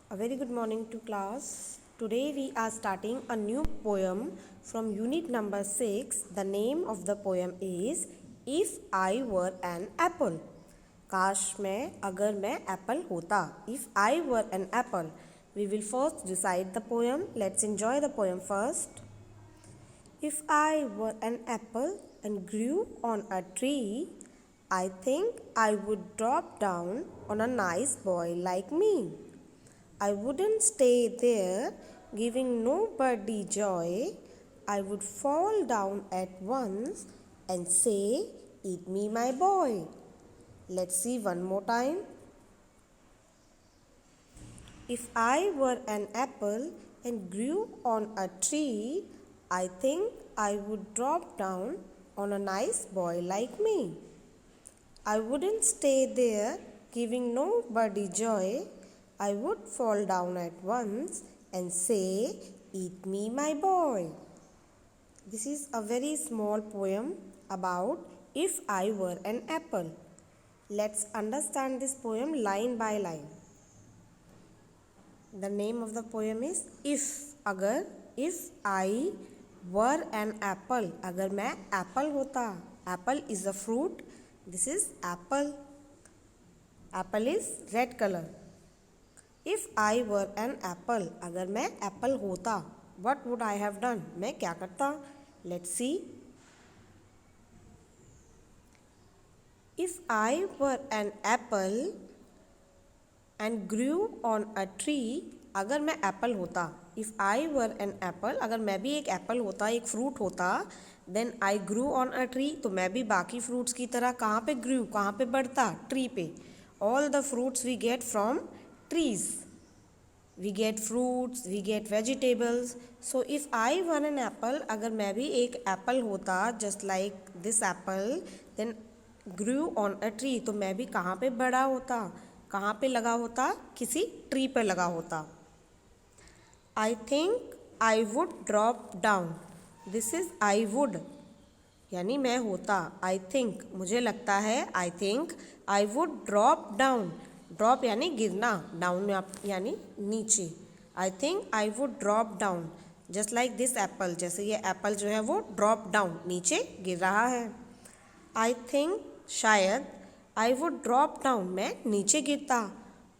A very good morning to class. Today we are starting a new poem from unit number 6. The name of the poem is If I Were an Apple. काश मैं अगर मैं apple होता. If I were an apple. We will first recite the poem. Let's enjoy the poem first. If I were an apple and grew on a tree, I think I would drop down on a nice boy like me. I wouldn't stay there, giving nobody joy. I would fall down at once and say, "Eat me, my boy." Let's see one more time. If I were an apple and grew on a tree, I think I would drop down on a nice boy like me. I wouldn't stay there, giving nobody joy. I would fall down at once and say, "Eat me, my boy." This is a very small poem about if I were an apple. Let's understand this poem line by line. The name of the poem is If. अगर if I were an apple, अगर मैं apple होता. Apple is a fruit. This is apple. Apple is red color. If I were an apple, अगर मैं apple होता, what would I have done? मैं क्या करता? Let's see. If I were an apple and grew on a tree, अगर मैं apple होता. If I were an apple, अगर मैं भी एक apple होता, एक fruit होता, then I grew on a tree, तो मैं भी बाकी fruits की तरह कहाँ पे grew, कहाँ पे बढ़ता? Tree पे. All the fruits we get from trees. We get fruits, we get vegetables. So if I were an apple, अगर मैं भी एक apple होता, just like this apple, then grew on a tree, तो मैं भी कहाँ पे बड़ा होता, कहाँ पे लगा होता? किसी tree पे लगा होता. I think I would drop down. This is I would, यानी मैं होता. I think, मुझे लगता है. I think I would drop down. Drop यानी गिरना, डाउन यानी नीचे. I think I would drop down just like this Apple. जैसे ये एप्पल जो है वो ड्रॉप डाउन नीचे गिर रहा है. आई थिंक शायद आई वुड ड्रॉप डाउन मैं नीचे गिरता.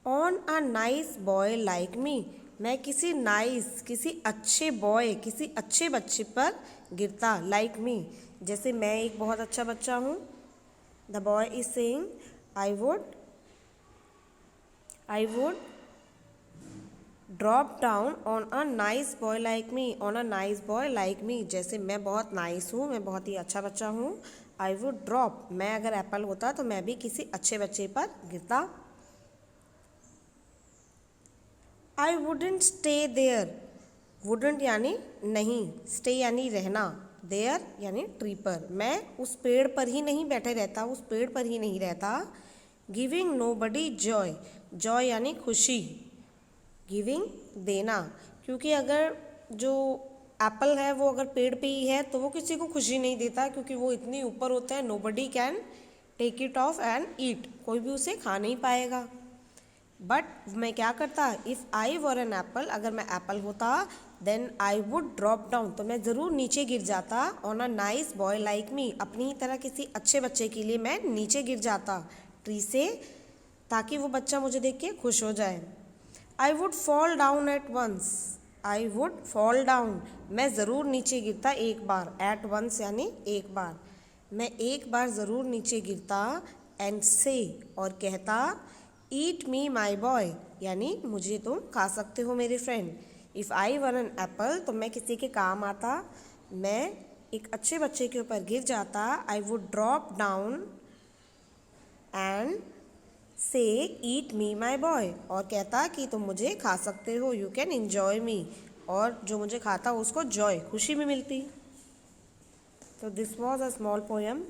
On a nice boy like मी, मैं किसी नाइस, किसी अच्छे बॉय, किसी अच्छे बच्चे पर गिरता. लाइक मी, जैसे मैं एक बहुत अच्छा बच्चा हूँ. The boy is saying I would drop down on a nice boy like me. On a nice boy like me. जैसे मैं बहुत नाइस हूँ, मैं बहुत ही अच्छा बच्चा हूँ. I would drop. मैं अगर एप्पल होता तो मैं भी किसी अच्छे बच्चे पर गिरता. I wouldn't stay there. Wouldn't यानी नहीं, stay यानी रहना, there यानी ट्री पर. मैं उस पेड़ पर ही नहीं बैठे रहता, उस पेड़ पर ही नहीं रहता. Giving nobody Joy. जॉय यानी खुशी. गिविंग देना, क्योंकि अगर जो एप्पल है वो अगर पेड़ पे ही है तो वो किसी को खुशी नहीं देता, क्योंकि वो इतनी ऊपर होता है. Nobody can take it off and eat. कोई भी उसे खा नहीं पाएगा. बट मैं क्या करता? If I were an apple, अगर मैं एप्पल होता, then I would drop down, तो मैं ज़रूर नीचे गिर जाता. On a nice boy like me, अपनी ही तरह किसी अच्छे बच्चे के लिए मैं नीचे गिर जाता ट्री से, ताकि वो बच्चा मुझे देख के खुश हो जाए. I would fall down at once. I would fall down, मैं ज़रूर नीचे गिरता एक बार. एट वंस यानी एक बार. मैं एक बार ज़रूर नीचे गिरता. एंड से, और कहता, ईट मी माई बॉय, यानी मुझे तुम खा सकते हो मेरे friend. If I were an Apple, तो मैं किसी के काम आता, मैं एक अच्छे बच्चे के ऊपर गिर जाता. आई वुड ड्रॉप डाउन एंड से ईट मी माई बॉय, और कहता कि तुम मुझे खा सकते हो. यू कैन इन्जॉय मी, और जो मुझे खाता उसको जॉय, खुशी भी मिलती. तो this was a small poem.